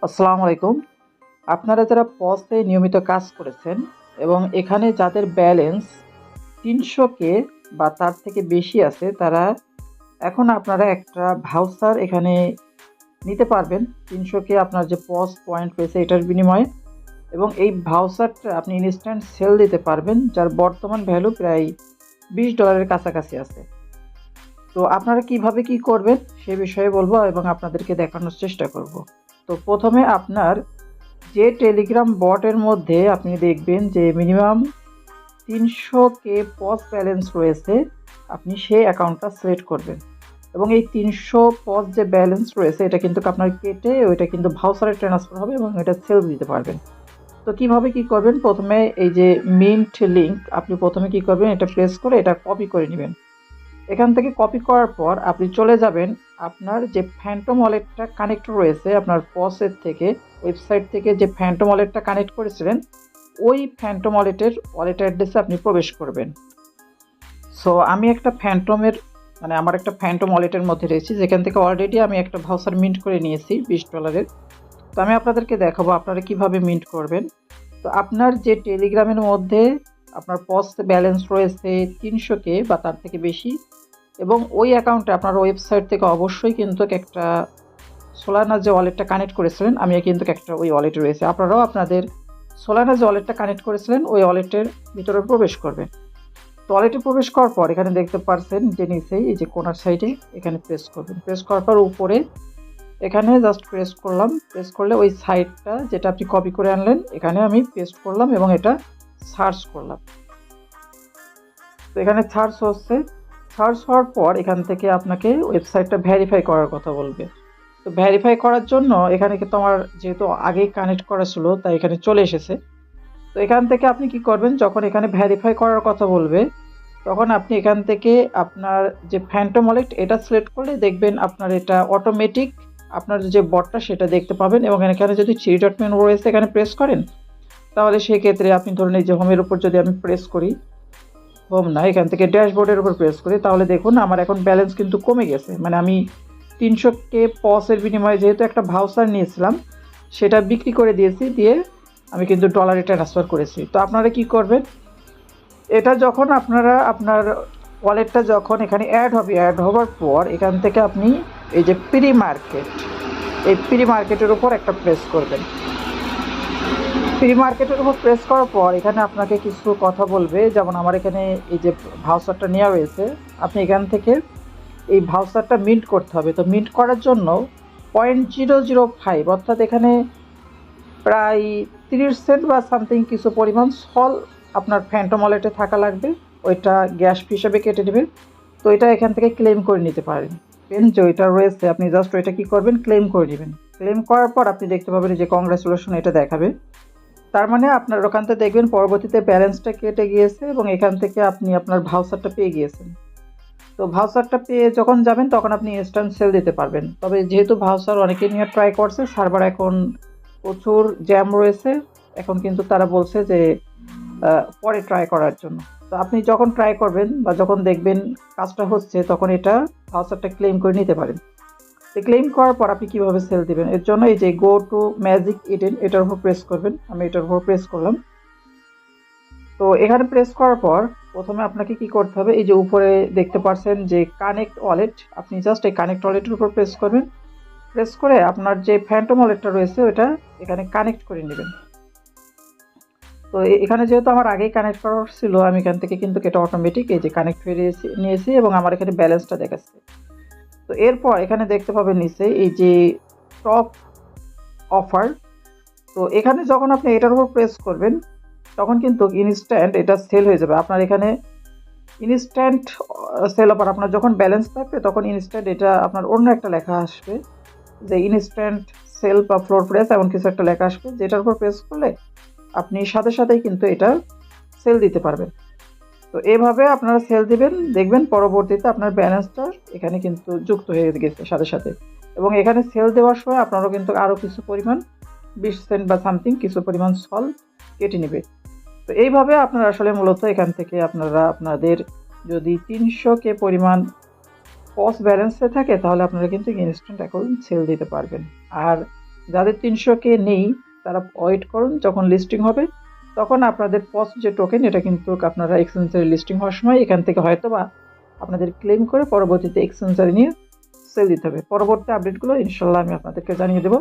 আসসালামু আলাইকুম। আপনারা যারা পজে নিয়মিত কাজ করেছেন এবং এখানে যাদের ব্যালেন্স ৩০০ কে বা তার থেকে বেশি আছে, তারা এখন আপনারা একটা ভাউচার এখানে নিতে পারবেন। ৩০০ কে আপনার যে পজ পয়েন্ট রয়েছে এটার বিনিময়ে, এবং এই ভাউচারটা আপনি ইনস্ট্যান্ট সেল দিতে পারবেন, যার বর্তমান ভ্যালু প্রায় $20 কাছাকাছি আছে। তো আপনারা কিভাবে কি করবেন সে বিষয়ে বলবো এবং আপনাদেরকে দেখানোর চেষ্টা করব। তো প্রথমে আপনার যে টেলিগ্রাম বটের মধ্যে আপনি দেখবেন যে মিনিমাম ৩০০ কে পজ ব্যালেন্স রয়েছে, আপনি সেই অ্যাকাউন্টটা সিলেক্ট করবেন এবং এই ৩০০ পজ যে ব্যালেন্স রয়েছে এটা কিন্তু আপনার কেটে ওইটা কিন্তু ভাউচারে ট্রান্সফার হবে এবং এটা সেল দিতে পারবেন। তো কিভাবে কি করবেন, প্রথমে এই যে মিন্ট লিঙ্ক আপনি প্রথমে কি করবেন, এটা প্রেস করে এটা কপি করে নেবেন। এখান থেকে কপি করার পর আপনি চলে যাবেন আপনার যে ফ্যান্টম ওয়ালেটটা কানেক্ট রয়েছে আপনার পসের থেকে, ওয়েবসাইট থেকে যে ফ্যান্টম ওয়ালেটটা কানেক্ট করেছিলেন, ওই ফ্যান্টম ওয়ালেট অ্যাড্রেসে আপনি প্রবেশ করবেন। সো আমি একটা ফ্যান্টমের আমার একটা ফ্যান্টম ওয়ালেটের মধ্যে রয়েছি, যেখান থেকে অলরেডি আমি একটা ভাউচার মিন্ট করে নিয়েছি $20। তো আমি আপনাদেরকে দেখাবো আপনারা কিভাবে মিন্ট করবেন। তো আপনার যে টেলিগ্রামের মধ্যে আপনার পস ব্যালেন্স রয়েছে ৩০০ কে বা তার থেকে বেশি, এবং ওই অ্যাকাউন্টে আপনার ওয়েবসাইট থেকে অবশ্যই কিন্তু একটা সোলানা যে ওয়ালেটটা কানেক্ট করেছিলেন, আমি কিন্তু একটা ওই ওয়ালেটে রয়েছে, আপনারাও আপনাদের সোলানা যে ওয়ালেটটা কানেক্ট করেছিলেন ওই ওয়ালেটের ভিতরে প্রবেশ করবেন। তো ওয়ালেটে প্রবেশ করার পর এখানে দেখতে পাচ্ছেন যে নিচেই এই যে কোনার সাইডে এখানে প্রেস করবেন। প্রেস করার পর উপরে এখানে জাস্ট প্রেস করলাম, প্রেস করলে ওই সাইটটা যেটা আপনি কপি করে আনলেন এখানে আমি পেস্ট করলাম এবং এটা সার্চ করলাম। তো এখানে সার্চ হচ্ছে, সার্চ হওয়ার পর এখান থেকে আপনাকে ওয়েবসাইটটা ভেরিফাই করার কথা বলবে। তো ভেরিফাই করার জন্য এখানে কিন্তু আমার যেহেতু আগেই কানেক্ট করা ছিল তাই এখানে চলে এসেছে। তো এখান থেকে আপনি কি করবেন, যখন এখানে ভেরিফাই করার কথা বলবে তখন আপনি এখান থেকে আপনার যে ফ্যান্টম ওয়ালেট এটা সিলেক্ট করলে দেখবেন আপনার এটা অটোমেটিক আপনার যে বটটা সেটা দেখতে পাবেন, এবং এখানে যদি থ্রি ডট মেনু রয়েছে এখানে প্রেস করেন তাহলে সেক্ষেত্রে আপনি ধরুন এই যে হোমের উপর যদি আমি প্রেস করি, হোম না, এখান থেকে ড্যাশবোর্ডের উপর প্রেস করি, তাহলে দেখুন আমার এখন ব্যালেন্স কিন্তু কমে গেছে। আমি ৩০০ কে পসের বিনিময়ে যেহেতু একটা ভাউচার নিয়েছিলাম সেটা বিক্রি করে দিয়েছি, দিয়ে আমি কিন্তু ডলারে ট্রান্সফার করেছি। তো আপনারা কি করবেন, এটা যখন আপনারা আপনার ওয়ালেটটা যখন এখানে অ্যাড হবে, অ্যাড হওয়ার পর এখান থেকে আপনি এই যে প্রি মার্কেট, এই প্রি মার্কেটের উপর একটা প্রেস করবেন। প্রি মার্কেটের উপর প্রেস করার পর এখানে আপনাকে কিছু কথা বলবে, যেমন আমার এখানে এই যে ভাউচারটা নেওয়া রয়েছে, আপনি এখান থেকে এই ভাউচারটা মিন্ট করতে হবে। তো মিন্ট করার জন্য 0.005 অর্থাৎ এখানে প্রায় 30 সেন্ট বা সামথিং কিছু পরিমাণ সল আপনার ফ্যান্টম ওয়ালেটে থাকা লাগবে, ওইটা গ্যাস হিসেবে কেটে নেবেন। তো এটা এখান থেকে ক্লেম করে নিতে পারেন, যে ওইটা রয়েছে আপনি জাস্ট ওইটা কি করবেন, ক্লেম করে নেবেন। ক্লেম করার পর আপনি দেখতে পাবেন যে কংগ্রাচুলেশন এটা দেখাবে, তার মানে আপনার ওখান থেকে দেখবেন পরবর্তীতে ব্যালেন্সটা কেটে গিয়েছে এবং এখান থেকে আপনি আপনার ভাউচারটা পেয়ে গিয়েছেন। তো ভাউচারটা পেয়ে যখন যাবেন তখন আপনি ইনস্ট্যান্ট সেল দিতে পারবেন। তবে যেহেতু ভাউচার অনেকে নিয়ে ট্রাই করছে, সার্ভার এখন প্রচুর জ্যাম রয়েছে, এখন কিন্তু তারা বলছে যে পরে ট্রাই করার জন্য। তো আপনি যখন ট্রাই করবেন বা যখন দেখবেন কাজটা হচ্ছে তখন এটা ভাউচারটা ক্লেম করে নিতে পারেন। তো ক্লেম করার পর আপনি কীভাবে সেল দেবেন, এর জন্য এই যে গো টু ম্যাজিক ইডেন এটার উপর প্রেস করবেন। আমি এটার উপর প্রেস করলাম। তো এখানে প্রেস করার পর প্রথমে আপনাকে কি করতে হবে, এই যে উপরে দেখতে পাচ্ছেন যে কানেক্ট ওয়ালেট, আপনি জাস্ট এই কানেক্ট ওয়ালেটের উপর প্রেস করবেন। প্রেস করে আপনার যে ফ্যান্টম ওয়ালেটটা রয়েছে ওটা এখানে কানেক্ট করে নেবেন। তো এখানে যেহেতু আমার আগেই কানেক্ট করা ছিল, আমি এখান থেকে কিন্তু এটা অটোমেটিক এই যে কানেক্ট হয়ে নিয়েছি এবং আমার এখানে ব্যালেন্সটা দেখাচ্ছে। তো এরপর এখানে দেখতে পাবেন নিচে এই যে টপ অফার, তো এখানে যখন আপনি এটার উপর প্রেস করবেন তখন কিন্তু ইনস্ট্যান্ট এটা সেল হয়ে যাবে। আপনার এখানে ইনস্ট্যান্ট সেল অফার, আপনার যখন ব্যালেন্স থাকবে তখন ইনস্ট্যান্ট এটা আপনার অন্য একটা লেখা আসবে যে ইনস্ট্যান্ট সেল বা ফ্লোর প্রেস এমন কিছু একটা লেখা আসবে, যেটার উপর প্রেস করলে আপনি সাথে সাথেই কিন্তু এটা সেল দিতে পারবেন। তো এইভাবে আপনারা সেল দিবেন, দেখবেন পরবর্তীতে আপনার ব্যালেন্সটা এখানে কিন্তু যুক্ত হয়ে গেছে সাথে সাথে, এবং এখানে সেল দেওয়ার সময় আপনারও কিন্তু আরও কিছু পরিমাণ 20 সেন্ট বা সামথিং কিছু পরিমাণ সল কেটে নেবে। তো এইভাবে আপনারা আসলে মূলত এখান থেকে আপনারা আপনাদের যদি ৩০০ কে পরিমাণ পস ব্যালেন্সে থাকে তাহলে আপনারা কিন্তু ইনস্ট্যান্ট অ্যাকাউন্ট সেল দিতে পারবেন। আর যাদের 300K নেই তারা ওয়েট করুন, যখন লিস্টিং হবে তখন আপনাদের পস যে টোকেন এটা কিন্তু আপনারা এক্সচেঞ্জারে লিস্টিং হওয়ার সময় এখান থেকে হয়তোবা আপনাদের ক্লেম করে পরবর্তীতে এক্সচেঞ্জারে নিয়ে সেল দিতে হবে। পরবর্তী আপডেটগুলো ইনশাল্লাহ আমি আপনাদেরকে জানিয়ে দেবো।